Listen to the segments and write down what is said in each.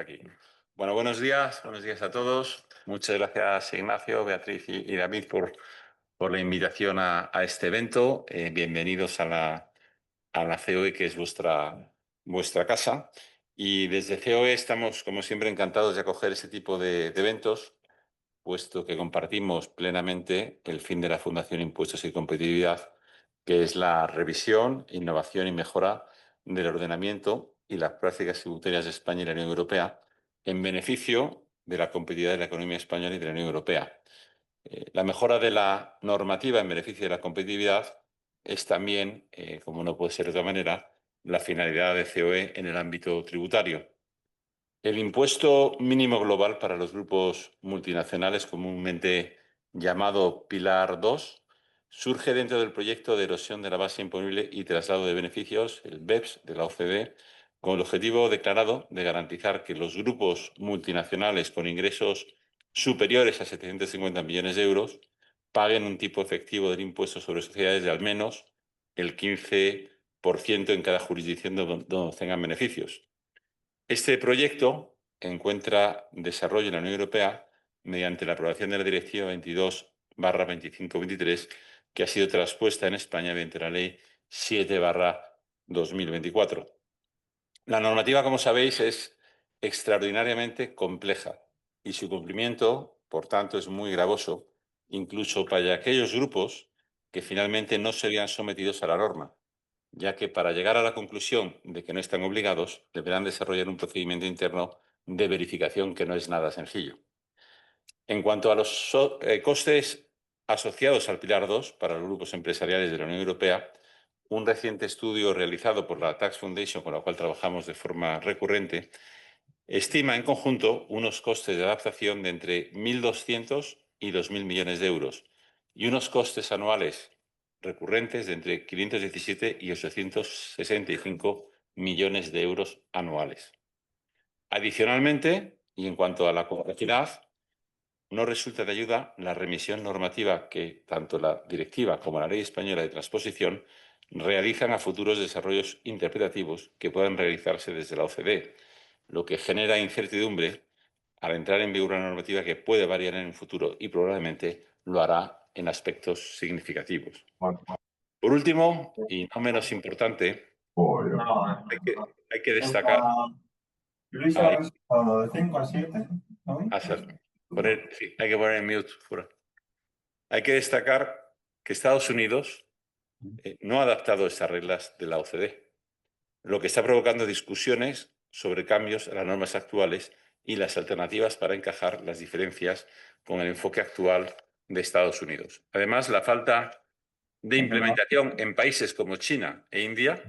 Aquí. Bueno, buenos días a todos. Muchas gracias, Ignacio, Beatriz y David, por la invitación a este evento. Bienvenidos a la COE, que es vuestra casa. Y desde COE estamos, como siempre, encantados de acoger este tipo de eventos, puesto que compartimos plenamente el fin de la Fundación Impuestos y Competitividad, que es la revisión, innovación y mejora del ordenamiento y las prácticas tributarias de España y la Unión Europea en beneficio de la competitividad de la economía española y de la Unión Europea. La mejora de la normativa en beneficio de la competitividad es también, como no puede ser de otra manera, la finalidad de COE en el ámbito tributario. El impuesto mínimo global para los grupos multinacionales, comúnmente llamado Pilar 2, surge dentro del proyecto de erosión de la base imponible y traslado de beneficios, el BEPS de la OCDE, con el objetivo declarado de garantizar que los grupos multinacionales con ingresos superiores a 750 millones de euros paguen un tipo efectivo del impuesto sobre sociedades de al menos el 15% en cada jurisdicción donde tengan beneficios. Este proyecto encuentra desarrollo en la Unión Europea mediante la aprobación de la Directiva 22/2523, que ha sido traspuesta en España mediante la Ley 7/2024. La normativa, como sabéis, es extraordinariamente compleja y su cumplimiento, por tanto, es muy gravoso, incluso para aquellos grupos que finalmente no serían sometidos a la norma, ya que para llegar a la conclusión de que no están obligados, deberán desarrollar un procedimiento interno de verificación que no es nada sencillo. En cuanto a los costes asociados al Pilar 2 para los grupos empresariales de la Unión Europea, un reciente estudio realizado por la Tax Foundation, con la cual trabajamos de forma recurrente, estima en conjunto unos costes de adaptación de entre 1.200 y 2.000 millones de euros y unos costes anuales recurrentes de entre 517 y 865 millones de euros anuales. Adicionalmente, y en cuanto a la complejidad, no resulta de ayuda la remisión normativa que tanto la directiva como la ley española de transposición realizan a futuros desarrollos interpretativos que puedan realizarse desde la OCDE, lo que genera incertidumbre al entrar en vigor una normativa que puede variar en el futuro y probablemente lo hará en aspectos significativos. Por último, y no menos importante, hay que destacar... Hay, De 5 a 7. sí, hay que poner en mute fuera. Hay que destacar que Estados Unidos no ha adaptado estas reglas de la OCDE, lo que está provocando discusiones sobre cambios a las normas actuales y las alternativas para encajar las diferencias con el enfoque actual de Estados Unidos. Además, la falta de implementación en países como China e India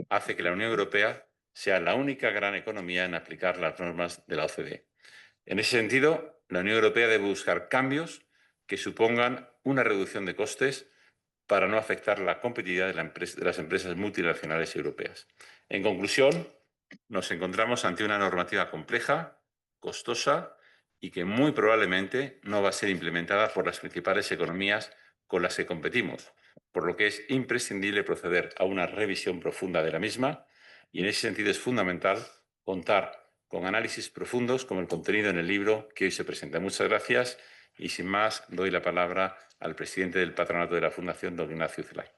hace que la Unión Europea sea la única gran economía en aplicar las normas de la OCDE. En ese sentido, la Unión Europea debe buscar cambios que supongan una reducción de costes para no afectar la competitividad de las empresas multinacionales europeas. En conclusión, nos encontramos ante una normativa compleja, costosa y que muy probablemente no va a ser implementada por las principales economías con las que competimos, por lo que es imprescindible proceder a una revisión profunda de la misma y en ese sentido es fundamental contar con análisis profundos como el contenido en el libro que hoy se presenta. Muchas gracias y sin más doy la palabra al presidente del patronato de la Fundación, don Ignacio Celay.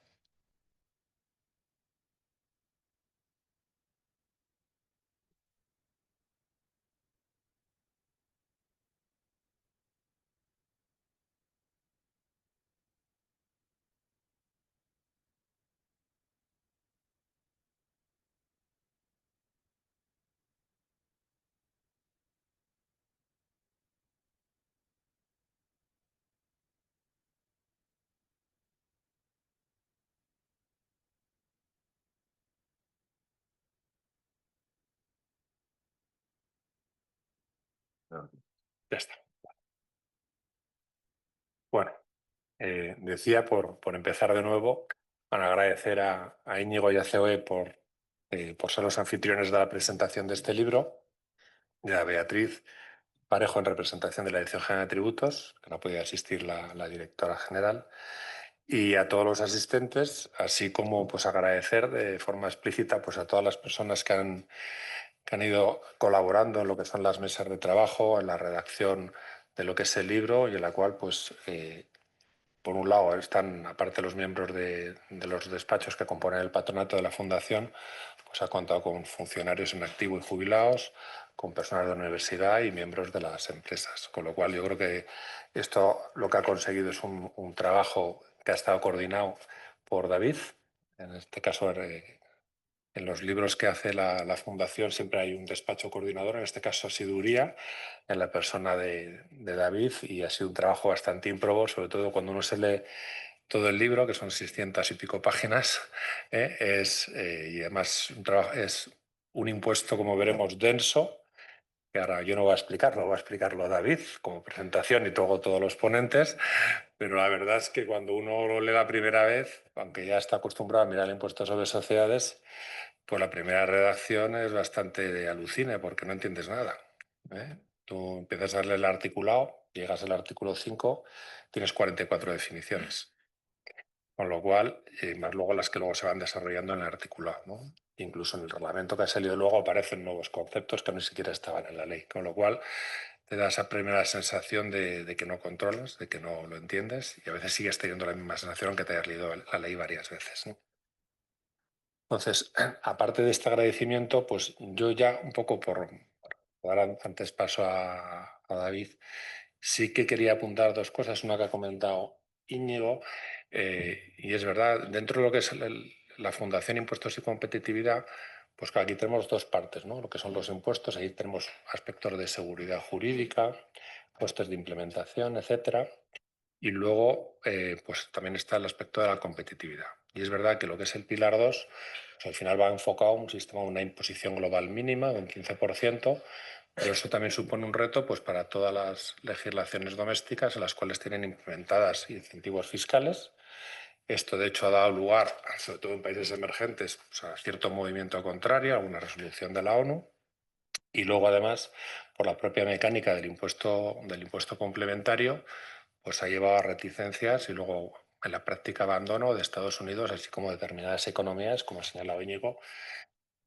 Ya está. Bueno, decía por empezar de nuevo, agradecer a Íñigo y a COE por ser los anfitriones de la presentación de este libro, y a Beatriz Parejo en representación de la Dirección General de Tributos, que no podía asistir la directora general, y a todos los asistentes, así como pues agradecer de forma explícita pues a todas las personas que han que han ido colaborando en lo que son las mesas de trabajo, en la redacción de lo que es el libro, y en la cual, pues, por un lado, están, aparte los miembros de los despachos que componen el patronato de la Fundación, pues ha contado con funcionarios en activo y jubilados, con personal de la universidad y miembros de las empresas. Con lo cual yo creo que esto lo que ha conseguido es un trabajo que ha estado coordinado por David. En este caso, en los libros que hace la Fundación siempre hay un despacho coordinador, en este caso ha sido Uría, en la persona de David, y ha sido un trabajo bastante ímprobo, sobre todo cuando uno se lee todo el libro, que son 600 y pico páginas, y además es un impuesto, como veremos, denso, que ahora yo no voy a explicarlo, va a explicarlo David como presentación y luego todos los ponentes, pero la verdad es que cuando uno lo lee la primera vez, aunque ya está acostumbrado a mirar el impuesto sobre sociedades, pues la primera redacción es bastante de alucine porque no entiendes nada, ¿eh? Tú empiezas a leer el articulado, llegas al artículo 5, tienes 44 definiciones. Con lo cual, más luego las que luego se van desarrollando en el articulado, ¿no? Incluso en el reglamento que ha salido luego aparecen nuevos conceptos que ni siquiera estaban en la ley. Con lo cual, te da esa primera sensación de que no controlas, de que no lo entiendes, y a veces sigues teniendo la misma sensación aunque te hayas leído la ley varias veces, ¿no? Entonces, aparte de este agradecimiento, pues yo ya un poco por dar antes paso a David, sí que quería apuntar dos cosas. Una que ha comentado Íñigo, y es verdad, dentro de lo que es la Fundación Impuestos y Competitividad, pues que aquí tenemos dos partes, ¿no? Lo que son los impuestos, ahí tenemos aspectos de seguridad jurídica, costes de implementación, etcétera. Y luego, pues también está el aspecto de la competitividad. Y es verdad que lo que es el Pilar 2, pues al final va enfocado a un sistema, una imposición global mínima de un 15%, pero eso también supone un reto, pues, para todas las legislaciones domésticas en las cuales tienen implementadas incentivos fiscales. Esto, de hecho, ha dado lugar, sobre todo en países emergentes, pues, a cierto movimiento contrario, a una resolución de la ONU. Y luego, además, por la propia mecánica del impuesto complementario, pues ha llevado a reticencias y luego en la práctica abandono de Estados Unidos, así como determinadas economías, como ha señalado Íñigo,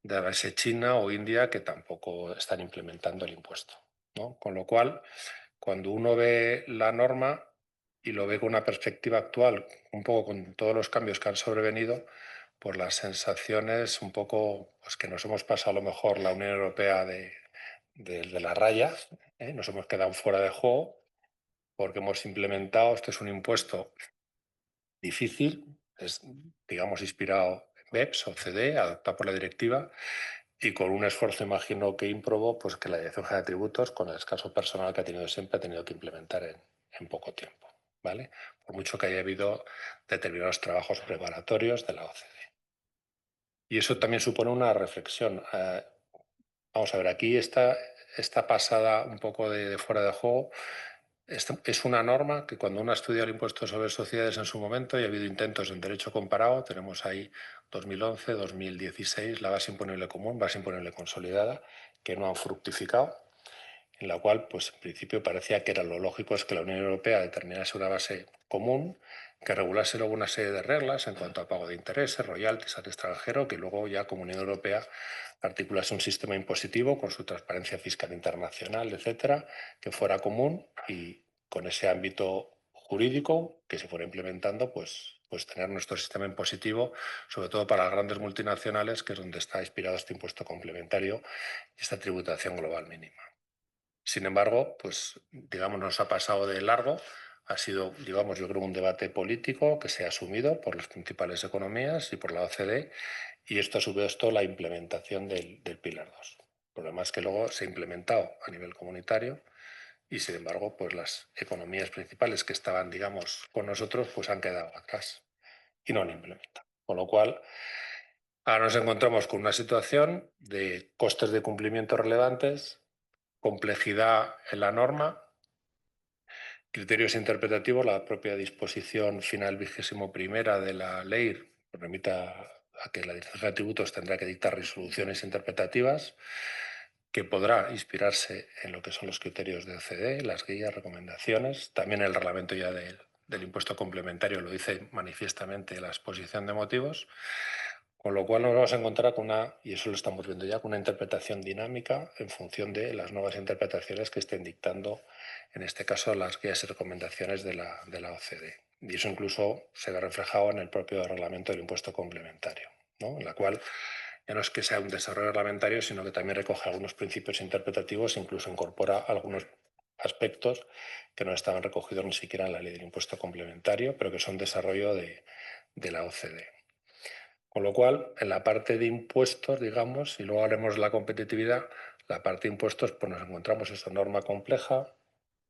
de base China o India, que tampoco están implementando el impuesto, ¿no? Con lo cual, cuando uno ve la norma y lo ve con una perspectiva actual, un poco con todos los cambios que han sobrevenido, pues la sensación es un poco, pues, que nos hemos pasado a lo mejor la Unión Europea de la raya, ¿eh? Nos hemos quedado fuera de juego porque hemos implementado, este es un impuesto difícil, es, digamos, inspirado en BEPS o CD, adaptado por la directiva, y con un esfuerzo, imagino que ímprobo, pues que la Dirección General de Tributos, con el escaso personal que ha tenido siempre, ha tenido que implementar en poco tiempo, ¿vale? Por mucho que haya habido determinados trabajos preparatorios de la OCDE. Y eso también supone una reflexión. Vamos a ver, aquí está pasada un poco de fuera de juego. Es una norma que cuando uno ha estudiado el impuesto sobre sociedades en su momento y ha habido intentos en derecho comparado, tenemos ahí 2011, 2016, la base imponible común, base imponible consolidada, que no han fructificado, en la cual, pues en principio parecía que era lo lógico es que la Unión Europea determinase una base común que regulase luego una serie de reglas en cuanto a pago de intereses, royalties al extranjero, que luego ya como Unión Europea articulase un sistema impositivo con su transparencia fiscal internacional, etcétera, que fuera común y con ese ámbito jurídico que se fuera implementando, pues tener nuestro sistema impositivo, sobre todo para las grandes multinacionales, que es donde está inspirado este impuesto complementario y esta tributación global mínima. Sin embargo, pues digamos, nos ha pasado de largo. Ha sido, digamos, yo creo, un debate político que se ha asumido por las principales economías y por la OCDE, y esto ha supuesto la implementación del Pilar 2. El problema es que luego se ha implementado a nivel comunitario y, sin embargo, pues las economías principales que estaban, digamos, con nosotros, pues han quedado atrás y no han implementado. Con lo cual, ahora nos encontramos con una situación de costes de cumplimiento relevantes, complejidad en la norma, criterios interpretativos. La propia disposición final 21ª de la ley remita a que la Dirección de Tributos tendrá que dictar resoluciones interpretativas que podrá inspirarse en lo que son los criterios de OCDE, las guías, recomendaciones. También el reglamento ya del impuesto complementario lo dice manifiestamente la exposición de motivos. Con lo cual nos vamos a encontrar con y eso lo estamos viendo ya, con una interpretación dinámica en función de las nuevas interpretaciones que estén dictando, en este caso, las guías y recomendaciones de la OCDE. Y eso incluso se ve reflejado en el propio reglamento del impuesto complementario, ¿no? En la cual ya no es que sea un desarrollo reglamentario, sino que también recoge algunos principios interpretativos e incluso incorpora algunos aspectos que no estaban recogidos ni siquiera en la ley del impuesto complementario, pero que son desarrollo de la OCDE. Con lo cual, en la parte de impuestos, digamos, y luego haremos la competitividad, la parte de impuestos, pues nos encontramos esa norma compleja,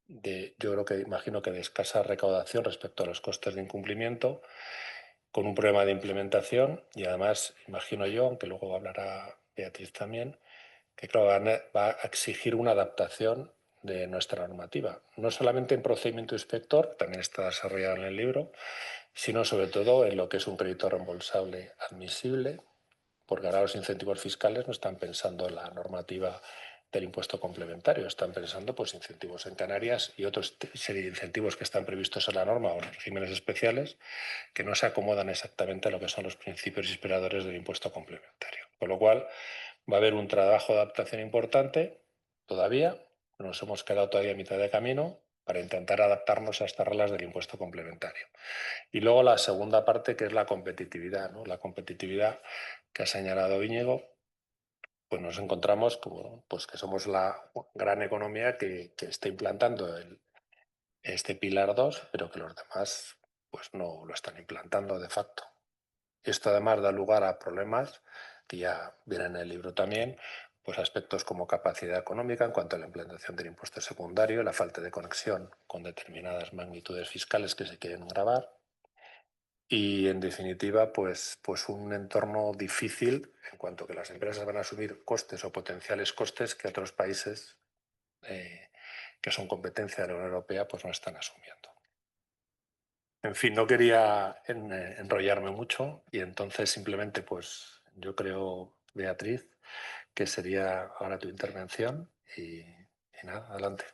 yo creo que imagino que de escasa recaudación respecto a los costes de incumplimiento, con un problema de implementación y además, imagino yo, aunque luego hablará Beatriz también, que claro, va a exigir una adaptación de nuestra normativa, no solamente en procedimiento inspector, también está desarrollado en el libro, sino sobre todo en lo que es un crédito reembolsable admisible, porque ahora los incentivos fiscales no están pensando en la normativa del impuesto complementario, están pensando pues incentivos en Canarias y otra serie de incentivos que están previstos en la norma o en regímenes especiales que no se acomodan exactamente a lo que son los principios inspiradores del impuesto complementario. Con lo cual va a haber un trabajo de adaptación importante todavía, nos hemos quedado todavía a mitad de camino para intentar adaptarnos a estas reglas del impuesto complementario. Y luego la segunda parte, que es la competitividad, ¿no? La competitividad que ha señalado Íñigo, pues nos encontramos como, pues que somos la gran economía que está implantando este pilar 2, pero que los demás pues no lo están implantando de facto. Esto además da lugar a problemas que ya vienen en el libro también, pues aspectos como capacidad económica en cuanto a la implantación del impuesto secundario, la falta de conexión con determinadas magnitudes fiscales que se quieren gravar y, en definitiva, pues un entorno difícil en cuanto a que las empresas van a asumir costes o potenciales costes que otros países que son competencia de la Unión Europea pues no están asumiendo. En fin, no quería enrollarme mucho y entonces simplemente pues yo creo, Beatriz, que sería ahora tu intervención y nada, adelante.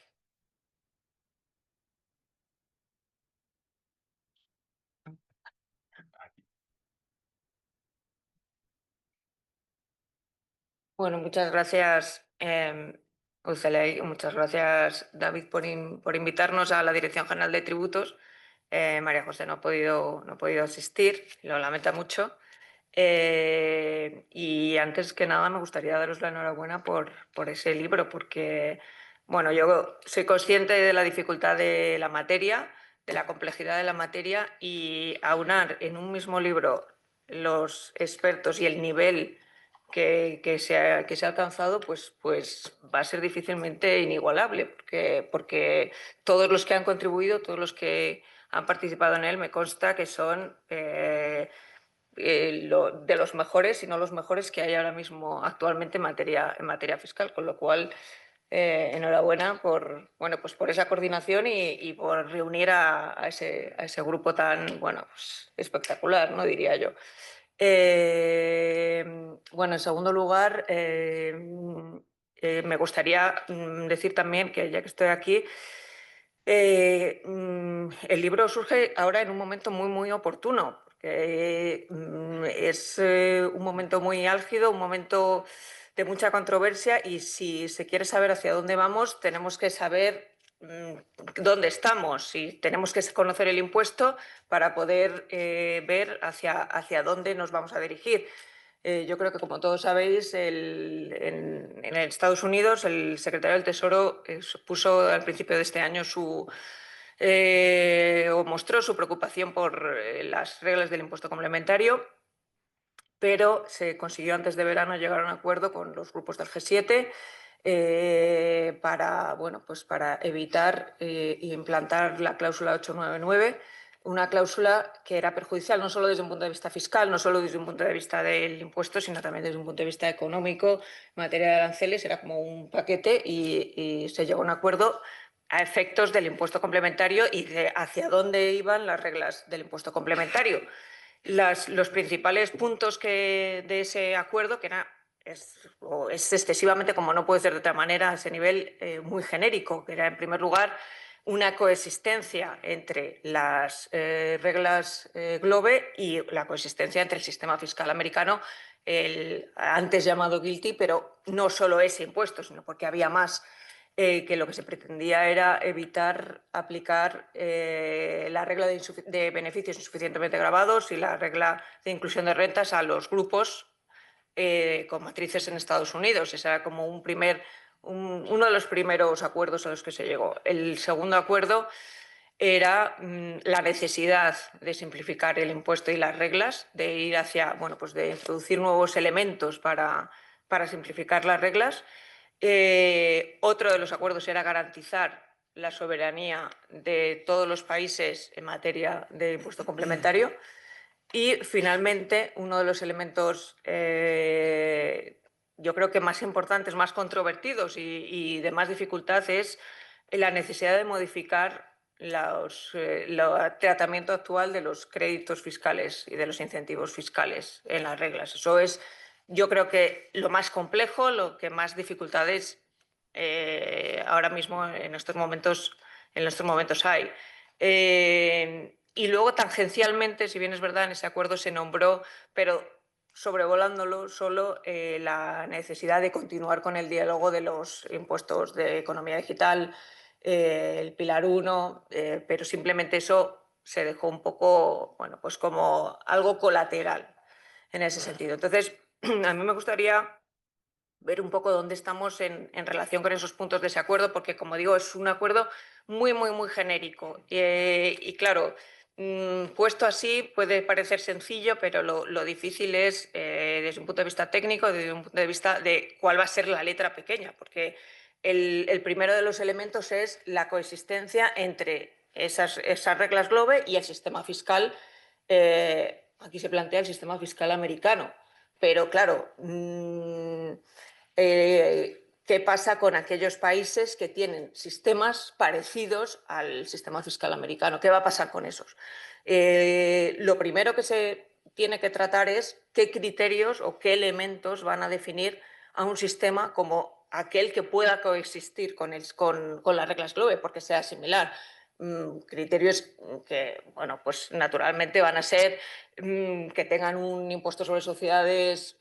Bueno, muchas gracias, Ucelay, muchas gracias, David, por invitarnos a la Dirección General de Tributos. María José no ha podido asistir, lo lamenta mucho. Y antes que nada me gustaría daros la enhorabuena por ese libro, porque bueno, yo soy consciente de la dificultad de la materia, de la complejidad de la materia, y aunar en un mismo libro los expertos y el nivel que se ha alcanzado, pues va a ser difícilmente inigualable, porque todos los que han contribuido, todos los que han participado en él, me consta que son de los mejores, si no los mejores que hay ahora mismo actualmente en materia fiscal, con lo cual enhorabuena por esa coordinación y por reunir a ese grupo tan pues, espectacular, ¿no? Diría yo. Bueno, en segundo lugar, me gustaría decir también que, ya que estoy aquí, el libro surge ahora en un momento muy oportuno, porque es un momento muy álgido, un momento de mucha controversia, y si se quiere saber hacia dónde vamos, tenemos que saber dónde estamos, y tenemos que conocer el impuesto para poder ver hacia dónde nos vamos a dirigir. Yo creo que, como todos sabéis, en Estados Unidos el secretario del Tesoro puso al principio de este año o mostró su preocupación por las reglas del impuesto complementario, pero se consiguió antes de verano llegar a un acuerdo con los grupos del G7 para evitar e implantar la cláusula 899, una cláusula que era perjudicial no solo desde un punto de vista fiscal, no solo desde un punto de vista del impuesto, sino también desde un punto de vista económico, en materia de aranceles. Era como un paquete y se llegó a un acuerdo a efectos del impuesto complementario y de hacia dónde iban las reglas del impuesto complementario. Los principales puntos de ese acuerdo, que es excesivamente, como no puede ser de otra manera, a ese nivel muy genérico, que era, en primer lugar, una coexistencia entre las reglas GLOBE y la coexistencia entre el sistema fiscal americano, el antes llamado GILTI, pero no solo ese impuesto, sino porque había más, que lo que se pretendía era evitar aplicar la regla de beneficios insuficientemente gravados y la regla de inclusión de rentas a los grupos con matrices en Estados Unidos. Ese era como uno de los primeros acuerdos a los que se llegó. El segundo acuerdo era la necesidad de simplificar el impuesto y las reglas, de ir hacia, bueno, pues de introducir nuevos elementos para simplificar las reglas. Otro de los acuerdos era garantizar la soberanía de todos los países en materia de impuesto complementario. Y finalmente, uno de los elementos yo creo que más importantes, más controvertidos y de más dificultad es la necesidad de modificar el tratamiento actual de los créditos fiscales y de los incentivos fiscales en las reglas. Eso es, yo creo que lo más complejo, lo que más dificultades ahora mismo en estos momentos hay. Y luego, tangencialmente, si bien es verdad, en ese acuerdo se nombró, pero sobrevolándolo solo, la necesidad de continuar con el diálogo de los impuestos de economía digital, el Pilar 1, pero simplemente eso se dejó un poco, bueno, pues como algo colateral en ese sentido. Entonces, a mí me gustaría ver un poco dónde estamos en relación con esos puntos de ese acuerdo, porque, como digo, es un acuerdo muy, muy, muy genérico. Y claro, puesto así puede parecer sencillo, pero lo difícil es, desde un punto de vista técnico, desde un punto de vista de cuál va a ser la letra pequeña, porque el primero de los elementos es la coexistencia entre esas reglas GLOBE y el sistema fiscal. Aquí se plantea el sistema fiscal americano, pero claro, ¿qué pasa con aquellos países que tienen sistemas parecidos al sistema fiscal americano? ¿Qué va a pasar con esos? Lo primero que se tiene que tratar es qué criterios o qué elementos van a definir a un sistema como aquel que pueda coexistir con las reglas GLOBE, porque sea similar. Criterios que, bueno, pues naturalmente van a ser que tengan un impuesto sobre sociedades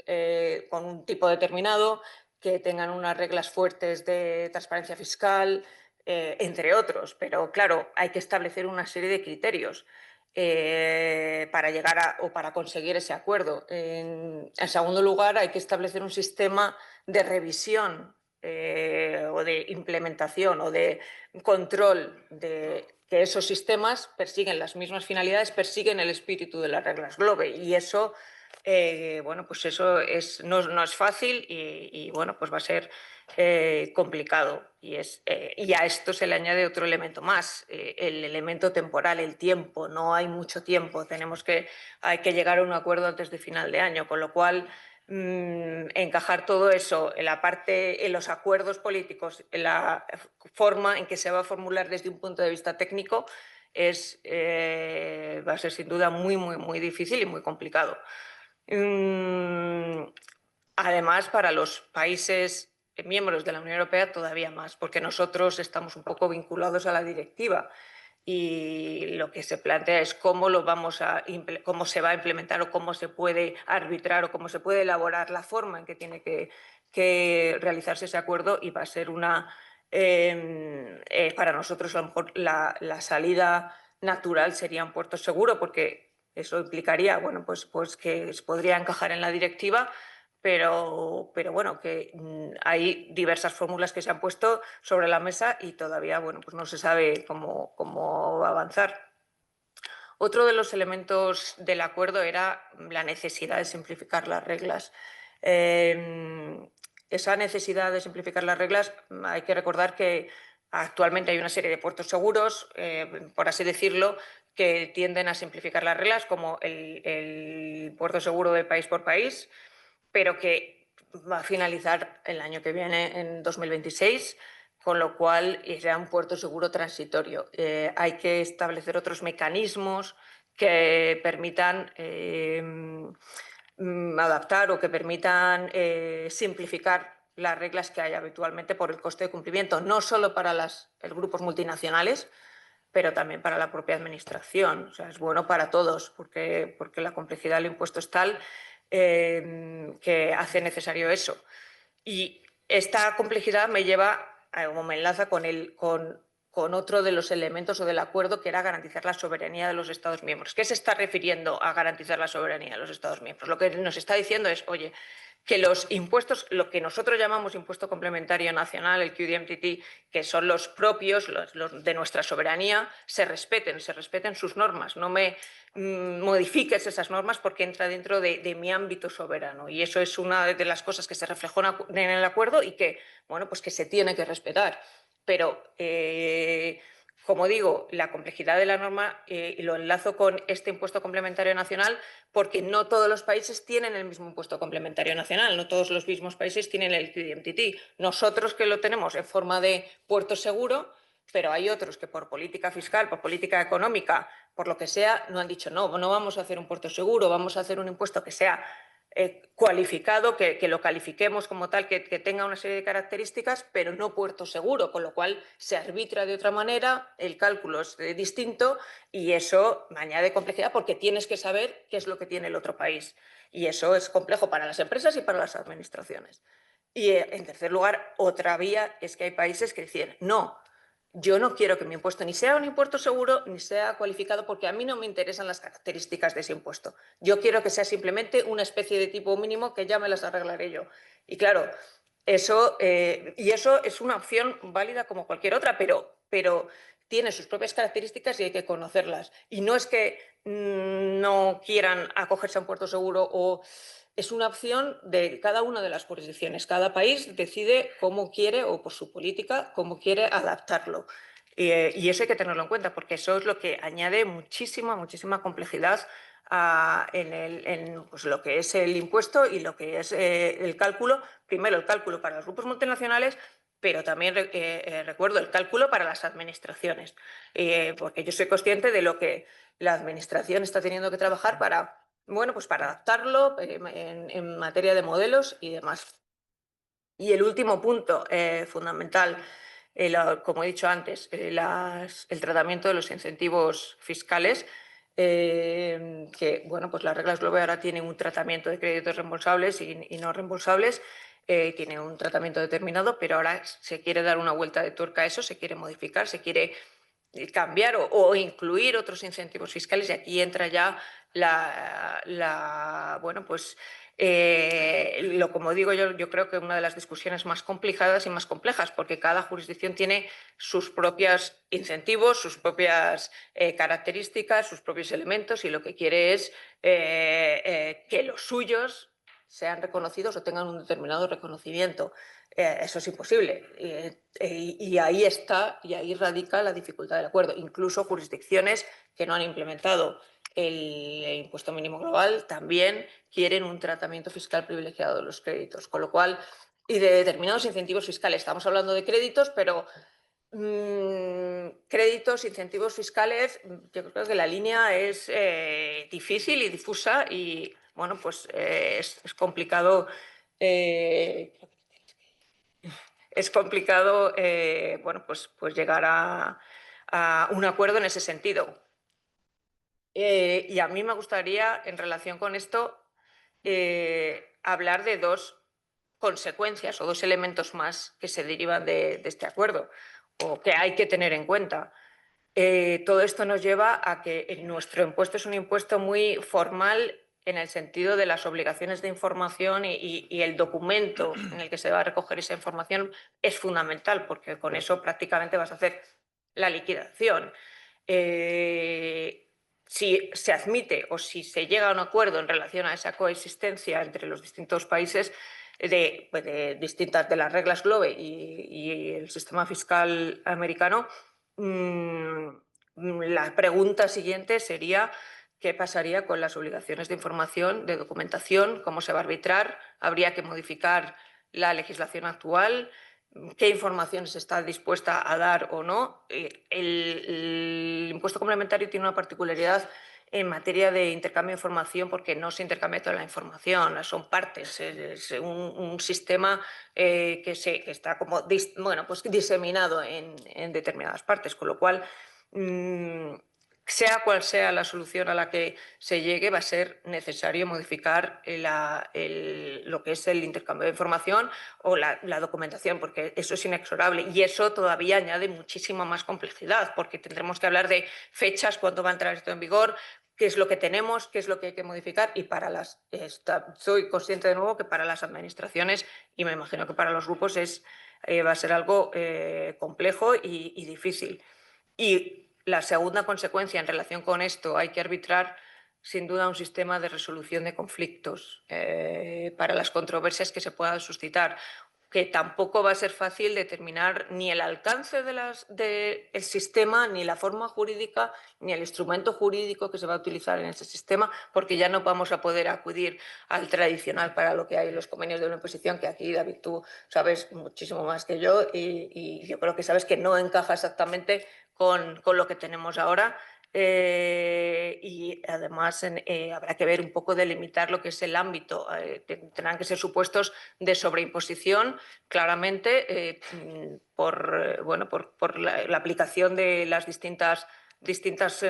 con un tipo determinado, que tengan unas reglas fuertes de transparencia fiscal, entre otros. Pero claro, hay que establecer una serie de criterios para llegar o para conseguir ese acuerdo. En segundo lugar, hay que establecer un sistema de revisión o de implementación o de control de que esos sistemas persiguen las mismas finalidades, persiguen el espíritu de las reglas GLOBE, y eso bueno, pues eso no es fácil y bueno, pues va a ser complicado. Y a esto se le añade otro elemento más, el elemento temporal, el tiempo. No hay mucho tiempo, hay que llegar a un acuerdo antes de final de año, con lo cual encajar todo eso en los acuerdos políticos, en la forma en que se va a formular desde un punto de vista técnico, va a ser sin duda muy, muy, muy difícil y muy complicado. Además, para los países miembros de la Unión Europea todavía más, porque nosotros estamos un poco vinculados a la directiva y lo que se plantea es cómo se va a implementar o cómo se puede arbitrar o cómo se puede elaborar la forma en que tiene que realizarse ese acuerdo, y va a ser para nosotros a lo mejor la salida natural sería un puerto seguro, porque eso implicaría, bueno, pues que se podría encajar en la directiva, pero bueno, que hay diversas fórmulas que se han puesto sobre la mesa y todavía, bueno, pues no se sabe cómo va a avanzar. Otro de los elementos del acuerdo era la necesidad de simplificar las reglas. Esa necesidad de simplificar las reglas, hay que recordar que actualmente hay una serie de puertos seguros, por así decirlo, que tienden a simplificar las reglas, como el puerto seguro de país por país, pero que va a finalizar el año que viene, en 2026, con lo cual será un puerto seguro transitorio. Hay que establecer otros mecanismos que permitan adaptar o que permitan simplificar las reglas que hay habitualmente por el coste de cumplimiento, no solo para los grupos multinacionales, pero también para la propia administración. O sea, es bueno para todos, porque la complejidad del impuesto es tal que hace necesario eso. Y esta complejidad me lleva, o me enlaza con otro de los elementos o del acuerdo, que era garantizar la soberanía de los Estados miembros. ¿Qué se está refiriendo a garantizar la soberanía de los Estados miembros? Lo que nos está diciendo es, oye, que los impuestos, lo que nosotros llamamos impuesto complementario nacional, el QDMTT, que son los propios, los de nuestra soberanía, se respeten sus normas. No me modifiques esas normas porque entra dentro de mi ámbito soberano. Y eso es una de las cosas que se reflejó en el acuerdo y que, bueno, pues que se tiene que respetar. Pero, como digo, la complejidad de la norma y lo enlazo con este impuesto complementario nacional, porque no todos los países tienen el mismo impuesto complementario nacional, no todos los mismos países tienen el QDMTT. Nosotros que lo tenemos en forma de puerto seguro, pero hay otros que por política fiscal, por política económica, por lo que sea, no han dicho no, no vamos a hacer un puerto seguro, vamos a hacer un impuesto que sea cualificado, que lo califiquemos como tal, que tenga una serie de características, pero no puerto seguro, con lo cual se arbitra de otra manera, el cálculo es distinto y eso añade complejidad porque tienes que saber qué es lo que tiene el otro país. Y eso es complejo para las empresas y para las administraciones. Y en tercer lugar, otra vía es que hay países que dicen no. Yo no quiero que mi impuesto ni sea un impuesto seguro ni sea cualificado porque a mí no me interesan las características de ese impuesto. Yo quiero que sea simplemente una especie de tipo mínimo que ya me las arreglaré yo. Y claro, eso es una opción válida como cualquier otra, pero tiene sus propias características y hay que conocerlas. Y no es que no quieran acogerse a un puerto seguro o... Es una opción de cada una de las jurisdicciones. Cada país decide cómo quiere, o por su política, cómo quiere adaptarlo. Y eso hay que tenerlo en cuenta, porque eso es lo que añade muchísima complejidad en pues, lo que es el impuesto y lo que es el cálculo. Primero, el cálculo para los grupos multinacionales, pero también recuerdo el cálculo para las administraciones, porque yo soy consciente de lo que la administración está teniendo que trabajar para... Bueno, pues para adaptarlo en materia de modelos y demás. Y el último punto fundamental, como he dicho antes, el tratamiento de los incentivos fiscales, que bueno, pues las reglas Globe ahora tienen un tratamiento de créditos reembolsables y no reembolsables, tiene un tratamiento determinado, pero ahora se quiere dar una vuelta de tuerca a eso, se quiere modificar, se quiere cambiar o incluir otros incentivos fiscales, y aquí entra ya bueno, pues como digo yo creo que una de las discusiones más complicadas y más complejas, porque cada jurisdicción tiene sus propios incentivos, sus propias características, sus propios elementos, y lo que quiere es que los suyos sean reconocidos o tengan un determinado reconocimiento. Eso es imposible. Y ahí radica la dificultad del acuerdo. Incluso jurisdicciones que no han implementado el impuesto mínimo global también quieren un tratamiento fiscal privilegiado de los créditos. Con lo cual, y de determinados incentivos fiscales. Estamos hablando de créditos, pero créditos, incentivos fiscales, yo creo que la línea es difícil y difusa y, bueno, pues es complicado. Es complicado bueno, pues llegar a un acuerdo en ese sentido. Y a mí me gustaría, en relación con esto, hablar de dos consecuencias o dos elementos más que se derivan de este acuerdo o que hay que tener en cuenta. Todo esto nos lleva a que nuestro impuesto es un impuesto muy formal en el sentido de las obligaciones de información y el documento en el que se va a recoger esa información es fundamental, porque con eso prácticamente vas a hacer la liquidación. Si se admite o si se llega a un acuerdo en relación a esa coexistencia entre los distintos países de distintas de las reglas Globe y el sistema fiscal americano, la pregunta siguiente sería ¿qué pasaría con las obligaciones de información, de documentación? ¿Cómo se va a arbitrar? ¿Habría que modificar la legislación actual? ¿Qué información se está dispuesta a dar o no? El impuesto complementario tiene una particularidad en materia de intercambio de información, porque no se intercambia toda la información, son partes, es un sistema que está como pues diseminado en determinadas partes, con lo cual sea cual sea la solución a la que se llegue, va a ser necesario modificar lo que es el intercambio de información o la documentación, porque eso es inexorable y eso todavía añade muchísima más complejidad, porque tendremos que hablar de fechas, cuándo va a entrar esto en vigor, qué es lo que tenemos, qué es lo que hay que modificar, y soy consciente de nuevo que para las administraciones, y me imagino que para los grupos va a ser algo complejo y difícil. Y la segunda consecuencia en relación con esto, hay que arbitrar sin duda un sistema de resolución de conflictos para las controversias que se puedan suscitar, que tampoco va a ser fácil determinar ni el alcance del sistema, ni la forma jurídica, ni el instrumento jurídico que se va a utilizar en ese sistema, porque ya no vamos a poder acudir al tradicional para lo que hay en los convenios de una imposición, que aquí, David, tú sabes muchísimo más que yo, y yo creo que sabes que no encaja exactamente con lo que tenemos ahora. Y además habrá que ver un poco delimitar lo que es el ámbito. Tendrán que ser supuestos de sobreimposición, claramente, por la aplicación de las distintas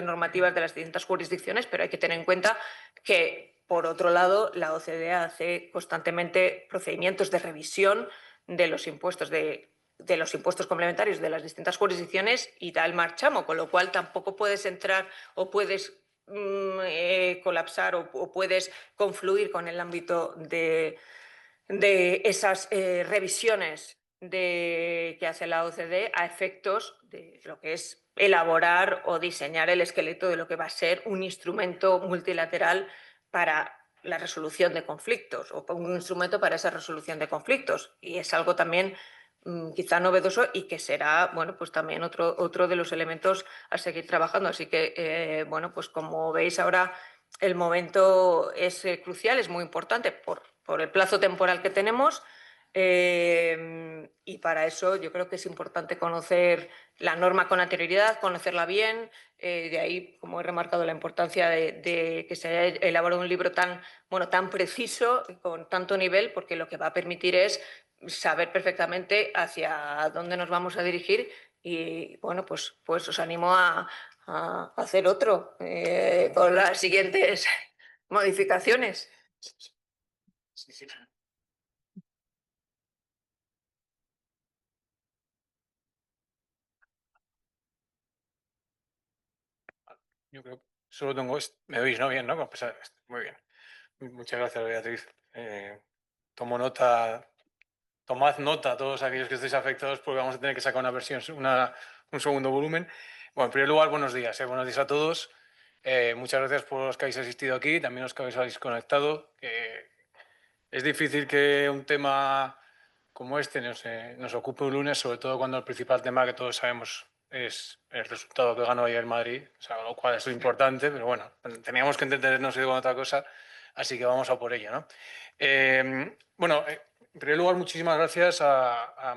normativas de las distintas jurisdicciones, pero hay que tener en cuenta que, por otro lado, la OCDE hace constantemente procedimientos de revisión de los impuestos los impuestos complementarios de las distintas jurisdicciones y da el marchamo, con lo cual tampoco puedes entrar o puedes colapsar o puedes confluir con el ámbito de esas revisiones que hace la OCDE a efectos de lo que es elaborar o diseñar el esqueleto de lo que va a ser un instrumento multilateral para la resolución de conflictos o un instrumento para esa resolución de conflictos. Y es algo también quizá novedoso y que será, bueno, pues también otro de los elementos a seguir trabajando. Así que, bueno, pues como veis ahora, el momento es crucial, es muy importante por el plazo temporal que tenemos, y para eso yo creo que es importante conocer la norma con anterioridad, conocerla bien. De ahí, como he remarcado, la importancia de que se haya elaborado un libro tan preciso, con tanto nivel, porque lo que va a permitir es saber perfectamente hacia dónde nos vamos a dirigir. Y bueno, pues os animo a hacer otro con las siguientes modificaciones. Yo creo que solo tengo me oís, ¿no? Bien, ¿no? Muy bien. Muchas gracias, Beatriz. Tomo nota, tomad nota todos aquellos que estéis afectados, porque vamos a tener que sacar una versión, un segundo volumen. Bueno, en primer lugar, buenos días. Buenos días a todos. Muchas gracias por los que habéis asistido aquí, también los que habéis conectado. Es difícil que un tema como este nos ocupe un lunes, sobre todo cuando el principal tema que todos sabemos es el resultado que ganó ayer Madrid, o sea, lo cual es lo importante, pero bueno, teníamos que entendernos con otra cosa, así que vamos a por ello, ¿no? Bueno, en primer lugar, muchísimas gracias.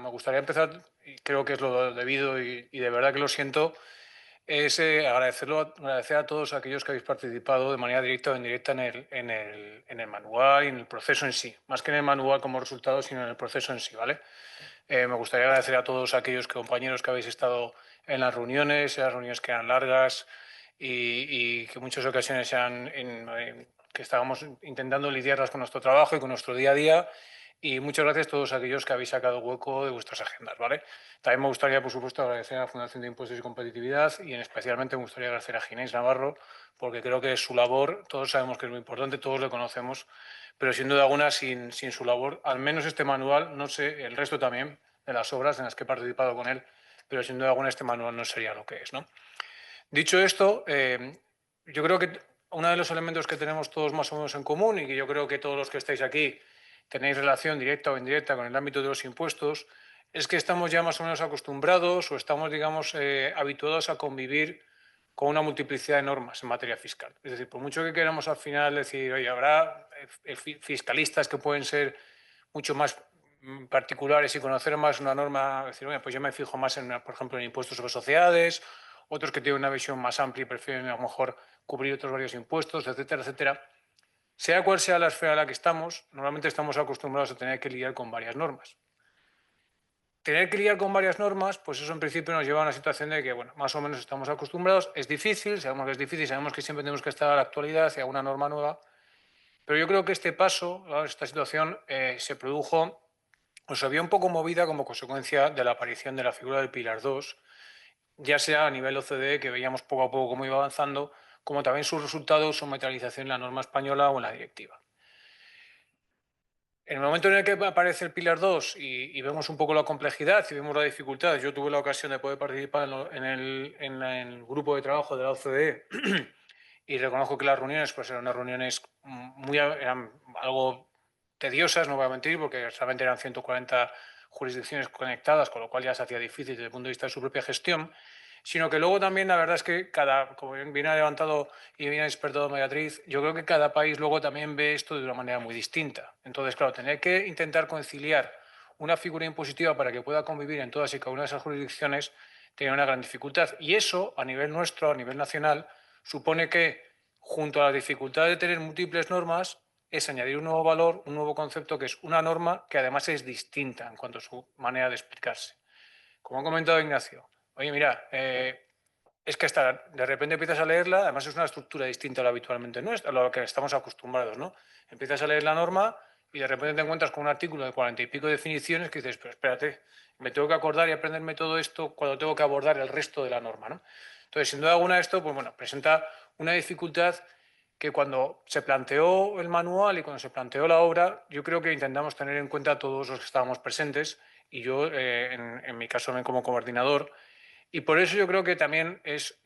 Me gustaría empezar, y creo que es lo debido y de verdad que lo siento, es agradecer a todos aquellos que habéis participado de manera directa o indirecta en el manual y en el proceso en sí, más que en el manual como resultado, sino en el proceso en sí, ¿vale? Me gustaría agradecer a todos aquellos compañeros que habéis estado en las reuniones que eran largas y que en muchas ocasiones que estábamos intentando lidiarlas con nuestro trabajo y con nuestro día a día. Y muchas gracias a todos aquellos que habéis sacado hueco de vuestras agendas, ¿vale? También me gustaría, por supuesto, agradecer a la Fundación de Impuestos y Competitividad y especialmente me gustaría agradecer a Ginés Navarro, porque creo que su labor, todos sabemos que es muy importante, todos le conocemos, pero sin duda alguna, sin su labor, al menos este manual, no sé, el resto también de las obras en las que he participado con él, pero sin duda alguna este manual no sería lo que es, ¿no? Dicho esto, yo creo que uno de los elementos que tenemos todos más o menos en común y que yo creo que todos los que estáis aquí tenéis relación directa o indirecta con el ámbito de los impuestos, es que estamos ya más o menos acostumbrados o estamos, digamos, habituados a convivir con una multiplicidad de normas en materia fiscal. Es decir, por mucho que queramos al final decir, oye, habrá fiscalistas que pueden ser mucho más particulares y conocer más una norma, decir, oye, pues yo me fijo más en, por ejemplo, en impuestos sobre sociedades otros que tienen una visión más amplia y prefieren a lo mejor cubrir otros varios impuestos, etcétera, etcétera. Sea cual sea la esfera en la que estamos, normalmente estamos acostumbrados a tener que lidiar con varias normas. Tener que lidiar con varias normas, pues eso en principio nos lleva a una situación de que, bueno, más o menos estamos acostumbrados, es difícil, sabemos que es difícil, sabemos que siempre tenemos que estar a la actualidad hacia una norma nueva, pero yo creo que este paso, esta situación, se produjo o se vio un poco movida como consecuencia de la aparición de la figura del Pilar II, ya sea a nivel OCDE, que veíamos poco a poco cómo iba avanzando, como también su resultado, su materialización en la norma española o en la directiva. En el momento en el que aparece el Pilar 2 y vemos un poco la complejidad y vemos la dificultad, yo tuve la ocasión de poder participar en el grupo de trabajo de la OCDE y reconozco que las reuniones pues eran unas reuniones eran algo tediosas, no voy a mentir, porque realmente eran 140 jurisdicciones conectadas, con lo cual ya se hacía difícil desde el punto de vista de su propia gestión, sino que luego también la verdad es que como bien ha levantado y bien ha despertado Beatriz, yo creo que cada país luego también ve esto de una manera muy distinta. Entonces, claro, tener que intentar conciliar una figura impositiva para que pueda convivir en todas y cada una de esas jurisdicciones tiene una gran dificultad. Y eso, a nivel nuestro, a nivel nacional, supone que, junto a la dificultad de tener múltiples normas, es añadir un nuevo valor, un nuevo concepto, que es una norma que además es distinta en cuanto a su manera de explicarse. Como ha comentado Ignacio, oye, mira, es que de repente empiezas a leerla, además es una estructura distinta a lo habitualmente nuestra, a lo que estamos acostumbrados, ¿no? Empiezas a leer la norma y de repente te encuentras con un artículo de 40 y pico definiciones que dices, pero espérate, me tengo que acordar y aprenderme todo esto cuando tengo que abordar el resto de la norma, ¿no? Entonces, sin duda alguna, esto, pues bueno, presenta una dificultad que cuando se planteó el manual y cuando se planteó la obra, yo creo que intentamos tener en cuenta todos los que estábamos presentes y yo, en mi caso, también como coordinador. Y por eso yo creo que también es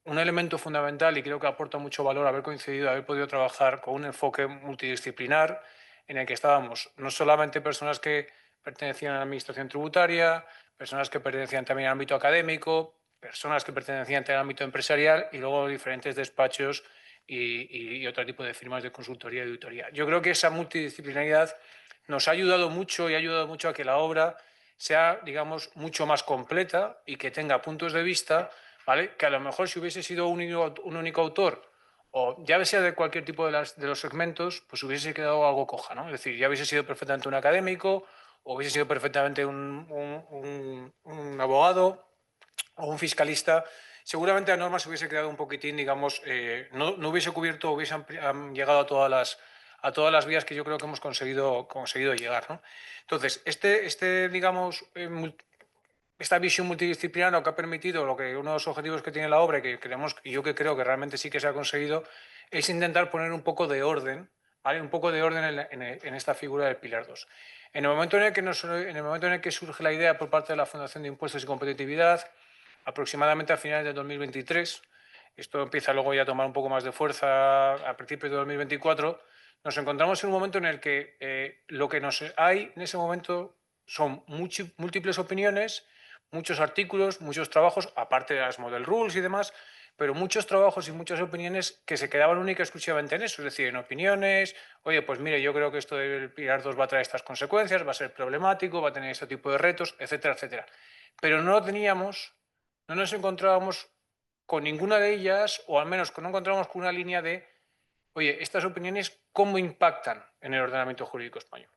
un elemento fundamental y creo que aporta mucho valor haber coincidido, haber podido trabajar con un enfoque multidisciplinar en el que estábamos no solamente personas que pertenecían a la administración tributaria, personas que pertenecían también al ámbito académico, personas que pertenecían al ámbito empresarial y luego diferentes despachos y otro tipo de firmas de consultoría y auditoría. Yo creo que esa multidisciplinaridad nos ha ayudado mucho y ha ayudado mucho a que la obra sea, digamos, mucho más completa y que tenga puntos de vista, ¿vale? Que a lo mejor si hubiese sido un único autor o ya sea de cualquier tipo de los segmentos, pues hubiese quedado algo coja, ¿no? Es decir, ya hubiese sido perfectamente un académico o hubiese sido perfectamente un abogado o un fiscalista. Seguramente la norma se hubiese quedado un poquitín, digamos, no hubiese cubierto, hubiese llegado a todas las vías que yo creo que hemos conseguido llegar, ¿no? Entonces, digamos, esta visión multidisciplinar lo que ha permitido, uno de los objetivos que tiene la obra, y yo que creo que realmente sí que se ha conseguido, es intentar poner un poco de orden, ¿vale? Un poco de orden en esta figura del Pilar 2. En el momento en el que surge la idea por parte de la Fundación de Impuestos y Competitividad, aproximadamente a finales de 2023, esto empieza luego ya a tomar un poco más de fuerza a principios de 2024, nos encontramos en un momento en el que lo que hay en ese momento son múltiples opiniones, muchos artículos, muchos trabajos, aparte de las model rules y demás, pero muchos trabajos y muchas opiniones que se quedaban única y exclusivamente en eso, es decir, en opiniones, oye, pues mire, yo creo que esto del Pilar 2 va a traer estas consecuencias, va a ser problemático, va a tener este tipo de retos, etcétera, etcétera. Pero no nos encontrábamos con ninguna de ellas, o al menos no encontrábamos con una línea de, oye, estas opiniones, ¿cómo impactan en el ordenamiento jurídico español?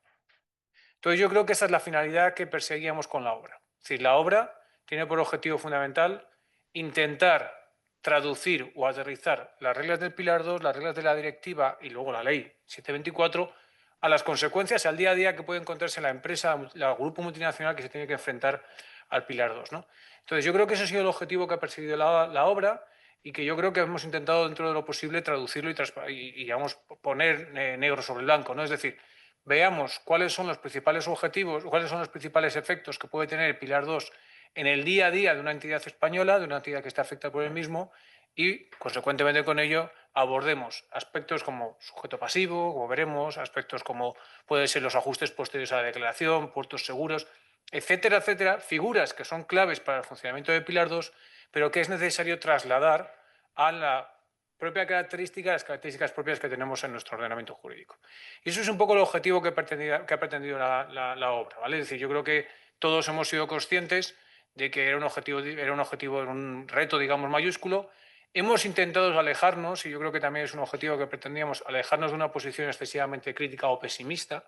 Entonces yo creo que esa es la finalidad que perseguíamos con la obra. Es decir, la obra tiene por objetivo fundamental intentar traducir o aterrizar las reglas del Pilar 2, las reglas de la directiva y luego la ley 724 a las consecuencias al día a día que puede encontrarse la empresa, el grupo multinacional que se tiene que enfrentar al Pilar 2, ¿no? Entonces yo creo que ese ha sido el objetivo que ha perseguido la obra y que yo creo que hemos intentado dentro de lo posible traducirlo y digamos, poner negro sobre blanco, ¿no? Es decir, veamos cuáles son los principales objetivos, cuáles son los principales efectos que puede tener el Pilar 2 en el día a día de una entidad española, de una entidad que está afectada por el mismo, y, consecuentemente con ello, abordemos aspectos como sujeto pasivo, como veremos, aspectos como pueden ser los ajustes posteriores a la declaración, puertos seguros, etcétera, etcétera, figuras que son claves para el funcionamiento de Pilar 2, pero que es necesario trasladar a la propia característica, las características propias que tenemos en nuestro ordenamiento jurídico. Y eso es un poco el objetivo que ha pretendido la obra, ¿vale? Es decir, yo creo que todos hemos sido conscientes de que era un objetivo, un reto, digamos, mayúsculo. Hemos intentado alejarnos, y yo creo que también es un objetivo que pretendíamos, alejarnos de una posición excesivamente crítica o pesimista.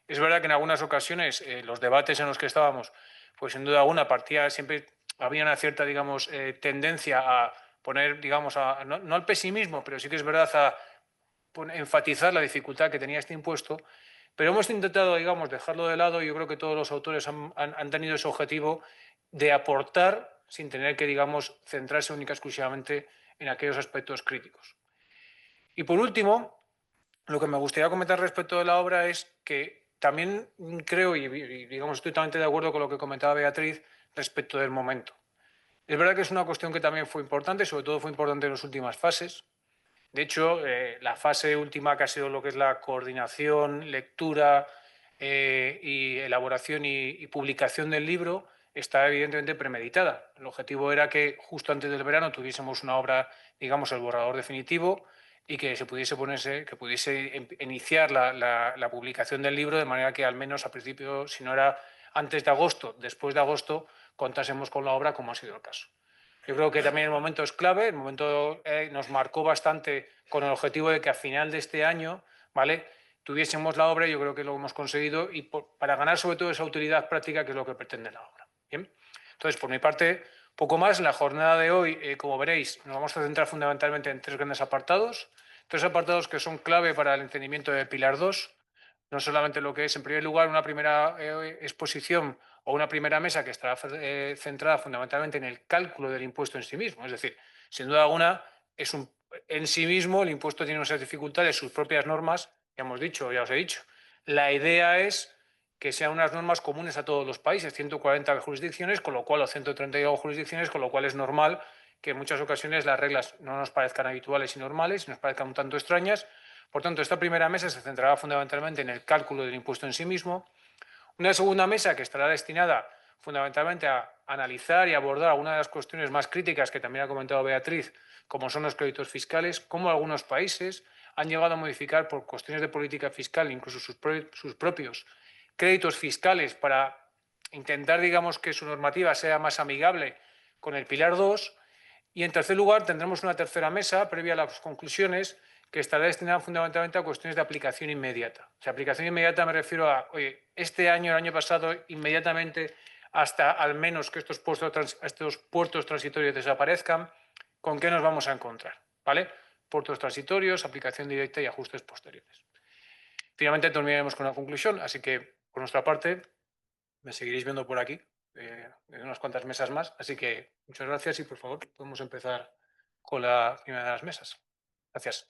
Es verdad que en algunas ocasiones los debates en los que estábamos, pues sin duda alguna partía, siempre había una cierta, digamos, tendencia a poner, digamos, no al pesimismo, pero sí que es verdad a enfatizar la dificultad que tenía este impuesto, pero hemos intentado, digamos, dejarlo de lado y yo creo que todos los autores han tenido ese objetivo de aportar sin tener que, digamos, centrarse única y exclusivamente en aquellos aspectos críticos. Y por último, lo que me gustaría comentar respecto de la obra es que también creo, y digamos, estoy totalmente de acuerdo con lo que comentaba Beatriz respecto del momento. Es verdad que es una cuestión que también fue importante, sobre todo fue importante en las últimas fases. De hecho, la fase última que ha sido lo que es la coordinación, lectura y elaboración y publicación del libro está evidentemente premeditada. El objetivo era que justo antes del verano tuviésemos una obra, digamos, el borrador definitivo y que se pudiese iniciar la publicación del libro de manera que al menos a principio, si no era antes de agosto, después de agosto, contásemos con la obra como ha sido el caso. Yo creo que también el momento es clave, el momento nos marcó bastante con el objetivo de que a final de este año, ¿vale?, tuviésemos la obra, y yo creo que lo hemos conseguido, y para ganar sobre todo esa utilidad práctica que es lo que pretende la obra. ¿Bien? Entonces, por mi parte, poco más. En la jornada de hoy, como veréis, nos vamos a centrar fundamentalmente en tres grandes apartados que son clave para el entendimiento de Pilar 2. No solamente lo que es, en primer lugar, una primera exposición o una primera mesa que estará centrada fundamentalmente en el cálculo del impuesto en sí mismo. Es decir, sin duda alguna, en sí mismo el impuesto tiene unas dificultades, sus propias normas, ya os he dicho. La idea es que sean unas normas comunes a todos los países, 140 jurisdicciones, con lo cual, o 132 jurisdicciones, con lo cual es normal que en muchas ocasiones las reglas no nos parezcan habituales y normales, y nos parezcan un tanto extrañas. Por tanto, esta primera mesa se centrará fundamentalmente en el cálculo del impuesto en sí mismo. Una segunda mesa que estará destinada fundamentalmente a analizar y abordar algunas de las cuestiones más críticas que también ha comentado Beatriz, como son los créditos fiscales, cómo algunos países han llegado a modificar por cuestiones de política fiscal incluso sus propios créditos fiscales para intentar, digamos, que su normativa sea más amigable con el Pilar 2. Y en tercer lugar, tendremos una tercera mesa previa a las conclusiones que estará destinada fundamentalmente a cuestiones de aplicación inmediata. O sea, aplicación inmediata me refiero a, oye, este año, el año pasado, inmediatamente, hasta al menos que estos puertos transitorios desaparezcan, ¿con qué nos vamos a encontrar? ¿Vale? Puertos transitorios, aplicación directa y ajustes posteriores. Finalmente terminaremos con una conclusión, así que, por nuestra parte, me seguiréis viendo por aquí, en unas cuantas mesas más. Así que muchas gracias y, por favor, podemos empezar con la primera de las mesas. Gracias.